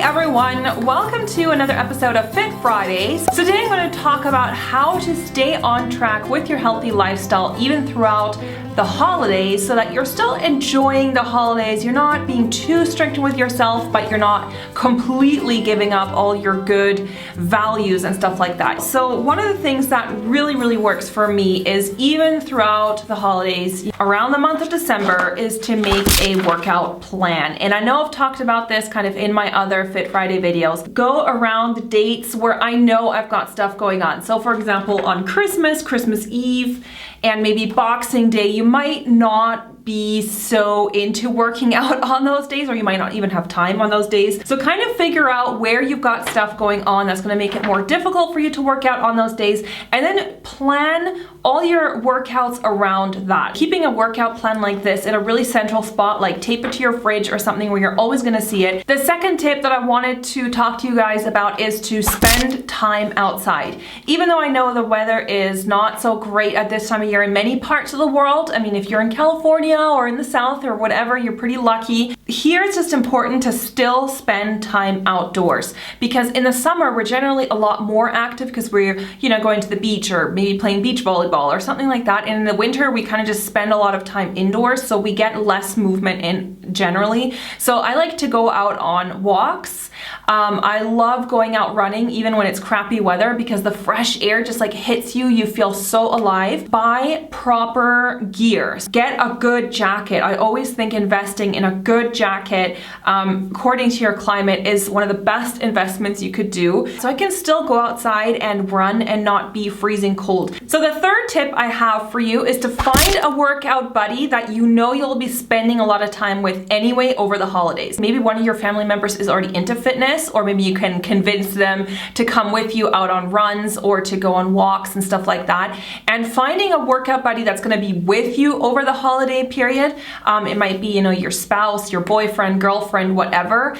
everyone, welcome to another episode of Fit Fridays. So today I'm going to talk about how to stay on track with your healthy lifestyle even throughout the holidays so that you're still enjoying the holidays. You're not being too strict with yourself, but you're not completely giving up all your good values and stuff like that. So one of the things that really works for me is even throughout the holidays, around the month of December, is to make a workout plan. And I know I've talked about this kind of in my other Fit Friday videos. Go around the dates where I know I've got stuff going on. So for example, on Christmas Eve, and maybe Boxing Day, you might not be so into working out on those days, or you might not even have time on those days. So kind of figure out where you've got stuff going on that's gonna make it more difficult for you to work out on those days, and then plan all your workouts around that. Keeping a workout plan like this in a really central spot, like tape it to your fridge or something where you're always gonna see it. The second tip that I wanted to talk to you guys about is to spend time outside. Even though I know the weather is not so great at this time of year in many parts of the world, I mean, if you're in California or in the South or whatever, you're pretty lucky. Here it's just important to still spend time outdoors, because in the summer we're generally a lot more active because we're, going to the beach or maybe playing beach volleyball or something like that. And in the winter we kind of just spend a lot of time indoors, so we get less movement in generally. So I like to go out on walks. I love going out running even when it's crappy weather, because the fresh air just like hits you. You feel so alive. Buy proper gear. Get a good jacket. I always think investing in a good jacket, according to your climate, is one of the best investments you could do. So I can still go outside and run and not be freezing cold. So the third tip I have for you is to find a workout buddy that you know you'll be spending a lot of time with anyway over the holidays. Maybe one of your family members is already into fitness, or maybe you can convince them to come with you out on runs or to go on walks and stuff like that. And finding a workout buddy that's going to be with you over the holiday period, it might be, your spouse, your boyfriend, girlfriend, whatever,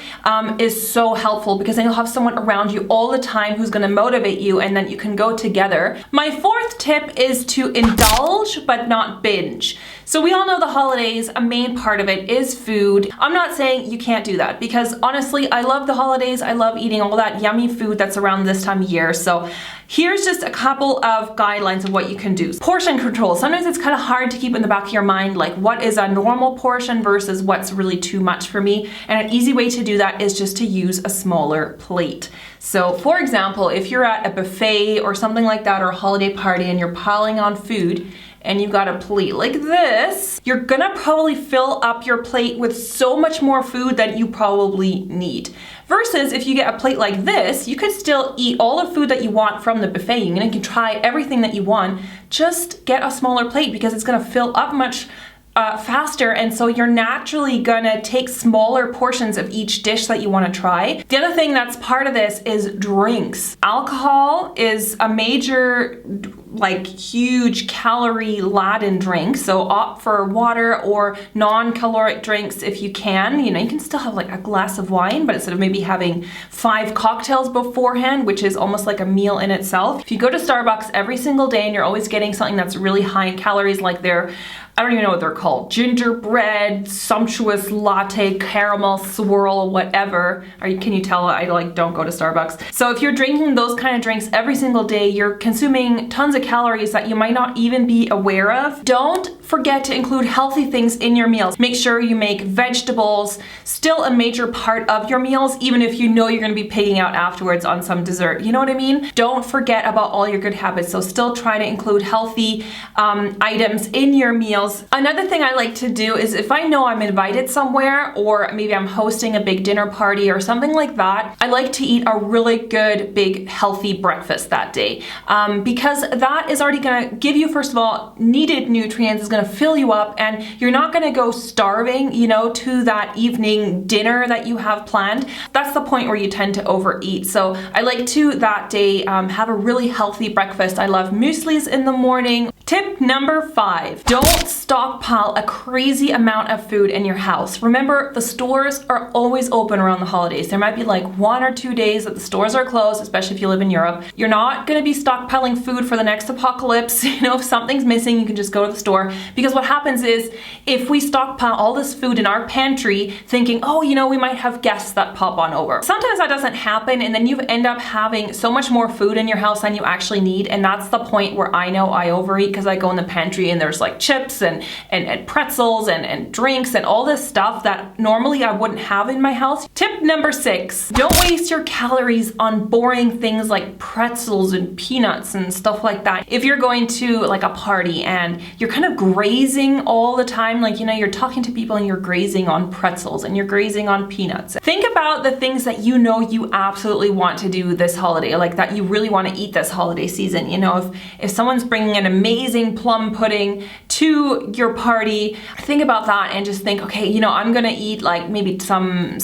is so helpful, because then you'll have someone around you all the time who's going to motivate you, and then you can go together. My fourth tip is to indulge but not binge. So we all know the holidays, a main part of it is food. I'm not saying you can't do that, because honestly, I love the holidays. I love eating all that yummy food that's around this time of year. So here's just a couple of guidelines of what you can do. Portion control. Sometimes it's kind of hard to keep in the back of your mind, like what is a normal portion versus what's really too much for me. And an easy way to do that is just to use a smaller plate. So for example, if you're at a buffet or something like that, or a holiday party, and you're piling on food, and you've got a plate like this, you're gonna probably fill up your plate with so much more food than you probably need. Versus if you get a plate like this, you could still eat all the food that you want from the buffet. You can try everything that you want. Just get a smaller plate, because it's gonna fill up much faster, and so you're naturally gonna take smaller portions of each dish that you want to try. The other thing that's part of this is drinks. Alcohol is a major, huge calorie laden drink, so opt for water or non-caloric drinks if you can. You can still have like a glass of wine, but instead of maybe having 5 cocktails beforehand, which is almost like a meal in itself. If you go to Starbucks every single day and you're always getting something that's really high in calories, like I don't even know what they're called, gingerbread, sumptuous latte, caramel swirl, whatever. Can you tell I don't go to Starbucks? So if you're drinking those kind of drinks every single day, you're consuming tons of calories that you might not even be aware of. Don't forget to include healthy things in your meals. Make sure you make vegetables still a major part of your meals, even if you know you're gonna be pigging out afterwards on some dessert. You know what I mean? Don't forget about all your good habits. So still try to include healthy items in your meals. Another thing I like to do is, if I know I'm invited somewhere, or maybe I'm hosting a big dinner party or something like that, I like to eat a really good, big, healthy breakfast that day, because that is already gonna give you, first of all, needed nutrients. It's gonna fill you up, and you're not gonna go starving, to that evening dinner that you have planned. That's the point where you tend to overeat. So I like to that day have a really healthy breakfast. I love mueslis in the morning. Tip number 5, don't stockpile a crazy amount of food in your house. Remember, the stores are always open around the holidays. There might be like 1 or 2 days that the stores are closed, especially if you live in Europe. You're not gonna be stockpiling food for the next apocalypse. You know, if something's missing, you can just go to the store. Because what happens is, if we stockpile all this food in our pantry, thinking, oh, you know, we might have guests that pop on over. Sometimes that doesn't happen, and then you end up having so much more food in your house than you actually need, and that's the point where I know I overeat, because I go in the pantry and there's like chips and pretzels and drinks and all this stuff that normally I wouldn't have in my house. Tip number 6, don't waste your calories on boring things like pretzels and peanuts and stuff like that. If you're going to like a party and you're kind of grazing all the time, like, you know, you're talking to people and you're grazing on pretzels and you're grazing on peanuts. Think about the things that you know you absolutely want to do this holiday, like that you really want to eat this holiday season. You know, if someone's bringing an amazing plum pudding to your party, think about that and just think, okay, you know, I'm gonna eat like maybe some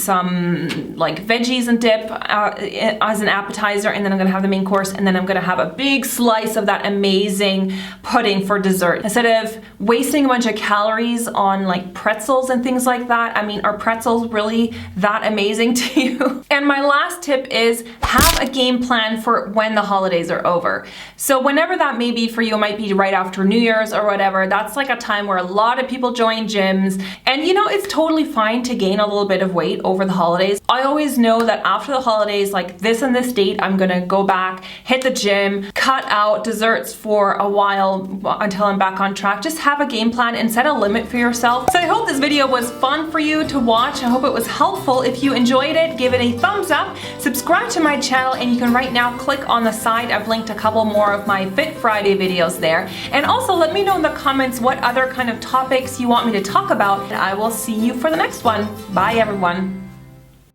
like veggies and dip as an appetizer, and then I'm gonna have the main course, and then I'm gonna have a big slice of that amazing pudding for dessert. Instead of wasting a bunch of calories on like pretzels and things like that, I mean, are pretzels really that amazing to you? And my last tip is have a game plan for when the holidays are over. So whenever that may be for you, it might be right after New Year's or whatever. That's like a time where a lot of people join gyms, and you know, it's totally fine to gain a little bit of weight over the holidays. I always know that after the holidays, like this and this date, I'm gonna go back, hit the gym, cut out desserts for a while until I'm back on track. Just have a game plan and set a limit for yourself. So I hope this video was fun for you to watch. I hope it was helpful. If you enjoyed it, give it a thumbs up, subscribe to my channel, and you can right now click on the side. I've linked a couple more of my Fit Friday videos there. And also let me know in the comments what other kind of topics you want me to talk about, and I will see you for the next one. Bye everyone.